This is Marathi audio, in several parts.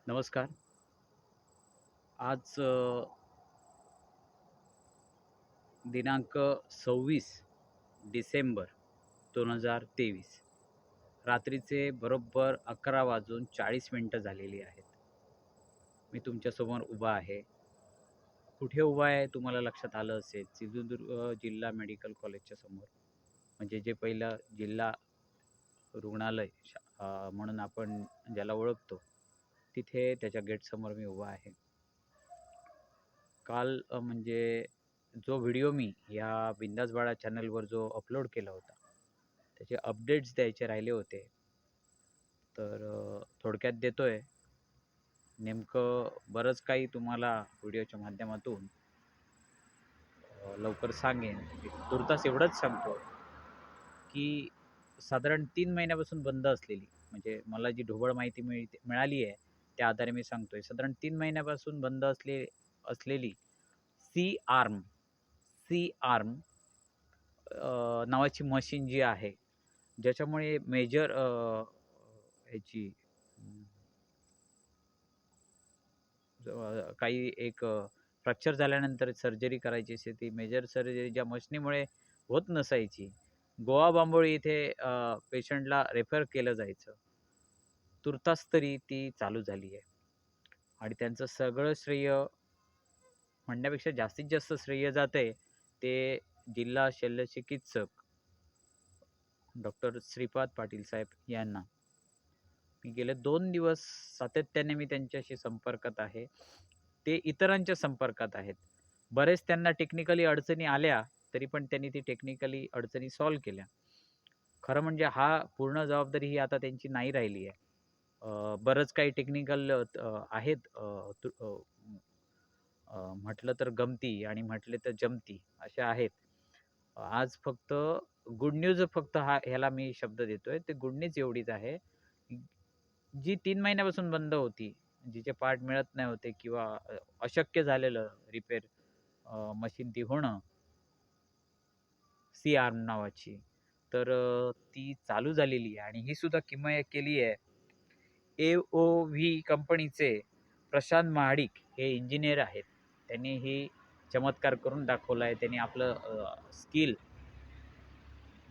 नमस्कार. आज दिनांक 26 डिसेंबर 2023 रात्रीचे बरोबर 11:40 झालेली आहेत. मी तुमच्यासमोर उभा आहे. कुठे उभा आहे तुम्हाला लक्षात आलं असेल. सिंधुदुर्ग जिल्हा मेडिकल कॉलेजच्या समोर. म्हणजे जे पहिलं जिल्हा रुग्णालय म्हणून आपण ज्याला ओळखतो, तिथे त्याच्या गेटसमोर मी उभा आहे. काल म्हणजे जो व्हिडिओ मी या बिंदास बाळा चॅनलवर जो अपलोड केला होता, त्याचे अपडेट्स द्यायचे राहिले होते. तर थोडक्यात देतोय. नेमकं बरंच काही तुम्हाला व्हिडिओच्या माध्यमातून लवकर सांगेन. एक तुर्तास एवढंच सांगतो, की साधारण 3 महिन्यापासून बंद असलेली, म्हणजे मला जी ढोबळ माहिती मिळाली आहे, त्या आधारे मी सांगतोय. साधारण 3 महिन्यापासून बंद असलेली सी-आर्म सी-आर्म नावाची मशीन जी आहे, ज्याच्यामुळे मेजर ह्याची काही एक फ्रॅक्चर झाल्यानंतर सर्जरी करायची असते, ती मेजर सर्जरी ज्या मशिनीमुळे होत नसायची. गोवा बांबोळी इथे पेशंटला रेफर केलं जायचं. तुर्तास तरी ती चालू झाली आहे आणि त्यांचं सगळं श्रेय म्हणण्यापेक्षा जास्तीत जास्त श्रेय जातंय ते जिल्हा शल्यचिकित्सक डॉक्टर श्रीपाद पाटील साहेब यांना. मी गेले 2 दिवस सातत्याने मी त्यांच्याशी संपर्कात आहे. ते इतरांच्या संपर्कात आहेत. बरेच त्यांना टेक्निकली अडचणी आल्या, तरी पण त्यांनी ती टेक्निकली अडचणी सॉल्व्ह केल्या. खरं म्हणजे पूर्ण जबाबदारी ही आता त्यांची नाही राहिली आहे. बरंच काही टेक्निकल आहेत म्हटलं तर गमती आणि म्हटले तर जमती अशा आहेत. आज फक्त गुड न्यूज फक्त ह्याला मी शब्द देतोय. ते गुड न्यूज एवढीच आहे, जी 3 महिन्यापासून बंद होती, जिचे पार्ट मिळत नाही होते किंवा अशक्य झालेलं रिपेअर मशीन ती होणं, सी-आर्म नावाची. तर ती चालू झालेली आहे आणि ही सुद्धा किमया केली आहे AOV कंपनीचे प्रशांत महाडिक हे इंजिनिअर आहेत. त्यांनी ही चमत्कार करून दाखवला आहे. त्यांनी आपलं स्किल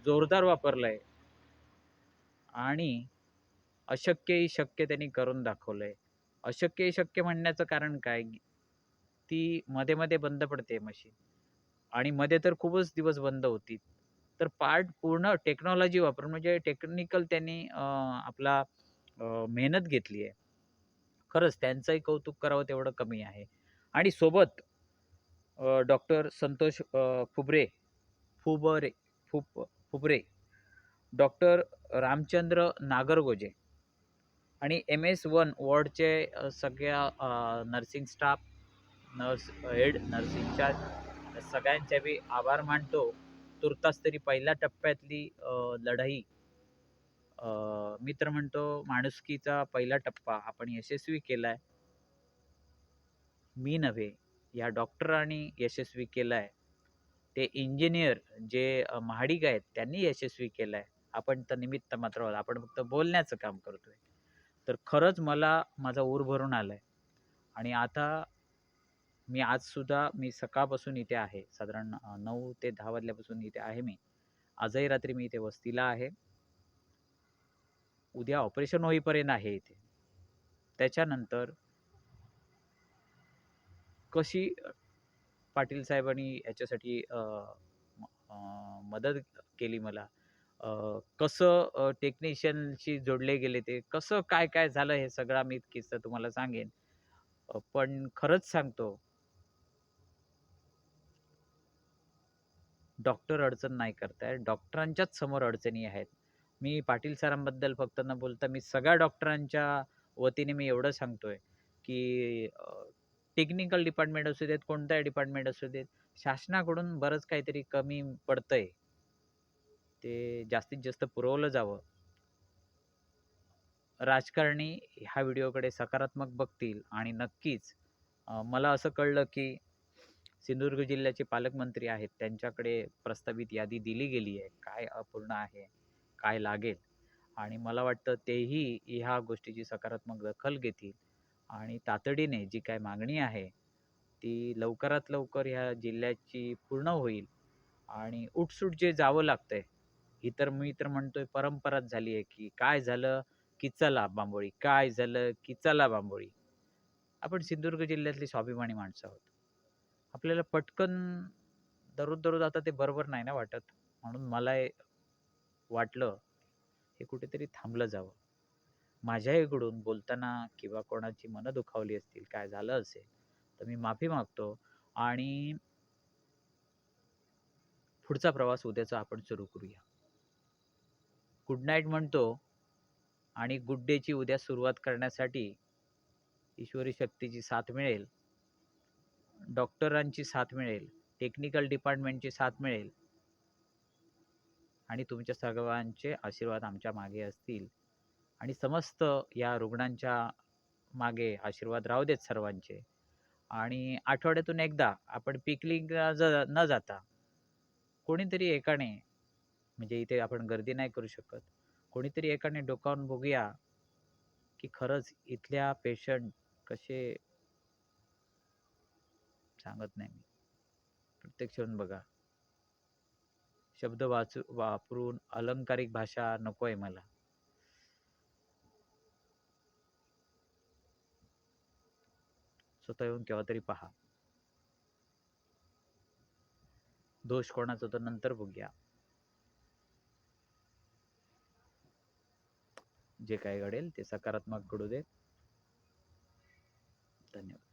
जोरदार वापरलंय आणि अशक्यही शक्य त्यांनी करून दाखवलंय. अशक्यही शक्य म्हणण्याचं कारण काय? ती मध्ये-मध्ये बंद पडते मशीन आणि मध्ये तर खूपच दिवस बंद होती. तर पार्ट पूर्ण टेक्नॉलॉजी वापरून म्हणजे टेक्निकल त्यांनी आपला मेहनत घेतली आहे. खरंच त्यांचंही कौतुक करावं तेवढं कमी आहे. आणि सोबत डॉक्टर संतोष फुबरे फुबरे फुब फुबरे, डॉक्टर रामचंद्र नागरगोजे आणि MS-1 वॉर्डचे सगळ्या nursing staff, head, nurse in charge सगळ्यांचे बी आभार मानतो. तुर्तास तरी पहिल्या टप्प्यातली लढाई, मी तर म्हणतो माणुसकीचा पहिला टप्पा आपण यशस्वी केलाय. मी नव्हे, या डॉक्टरांनी यशस्वी केलाय. ते इंजिनिअर जे महाडिक आहेत त्यांनी यशस्वी केलाय. आपण तर निमित्त मात्र आहोत. आपण फक्त बोलण्याचं काम करतोय. तर खरंच मला माझा ऊर भरून आलाय आणि आता आज सुद्धा मी सकाळपासून इथे आहे. साधारण 9 ते 10 वाजल्यापासून इथे आहे मी. आजही रात्री मी इथे वस्तीला आहे. उद्या ऑपरेशन होईपर्यंत आहे इथे. त्याच्यानंतर कशी पाटील साहेबांनी याच्यासाठी मदत केली मला. कसं टेक्निशियनशी जोडले गेले ते, कसं काय-काय झालं हे सगळा मी किस्सा तुम्हाला सांगेन. पण खरंच सांगतो, डॉक्टर अडचण नाही करतायत. डॉक्टरांच्याच समोर अडचणी आहेत. मी पाटील सरांबद्दल फक्त न बोलता मी सगळ्या डॉक्टरांच्या वतीने मी एवढं सांगतोय, की टेक्निकल डिपार्टमेंट असू देत, कोणताही डिपार्टमेंट असू देत, शासनाकडून बरंच काहीतरी कमी पडतंय. ते जास्तीत जास्त पुरवलं जावं. राजकारणी ह्या व्हिडिओकडे सकारात्मक बघतील आणि नक्कीच मला असं कळलं, की सिंधुदुर्ग जिल्ह्याचे पालकमंत्री आहेत, त्यांच्याकडे प्रस्तावित यादी दिली गेली आहे. काय अपूर्ण आहे, काय लागेल आणि मला वाटतं तेही ह्या गोष्टीची सकारात्मक दखल घेतील आणि तातडीने जी काही मागणी आहे ती लवकरात लवकर ह्या जिल्ह्याची पूर्ण होईल आणि उठसूट जे जावं लागतंय, ही तर मी तर म्हणतोय परंपराच झाली आहे, की काय झालं की चला बांबोळी, काय झालं की चला बांबोळी. आपण सिंधुदुर्ग जिल्ह्यातली स्वाभिमानी माणसं आहोत. आपल्याला पटकन दररोज-दररोज आता ते बरोबर नाही ना वाटत. म्हणून मला हे वाटलं, हे कुठेतरी थांबलं जावं. माझ्याकडून बोलताना किंवा कोणाची मनं दुखावली असतील, काय झालं असेल, तर मी माफी मागतो आणि पुढचा प्रवास उद्याचा आपण सुरू करूया. गुड नाईट म्हणतो आणि गुड डेची उद्या सुरुवात करण्यासाठी ईश्वरी शक्तीची साथ मिळेल, डॉक्टरांची साथ मिळेल, टेक्निकल डिपार्टमेंटची साथ मिळेल आणि तुमच्या सर्वांचे आशीर्वाद आमच्या मागे असतील आणि समस्त या रुग्णांच्या मागे आशीर्वाद राहू देत सर्वांचे. आणि आठवड्यातून एकदा आपण पिकनिकला न जाता कोणीतरी एकाने, म्हणजे इथे आपण गर्दी नाही करू शकत, कोणीतरी एकाने डोकावून बघूया की खरंच इथल्या पेशंट कसे, सांगत नाही मी, प्रत्यक्ष येऊन बघा. शब्द वापरून अलंकारिक भाषा नकोय मला. स्वतः येऊन केव्हा तरी पहा. दोष कोणाचा तर नंतर बघूया. जे काही घडेल ते सकारात्मक घडू दे. धन्यवाद.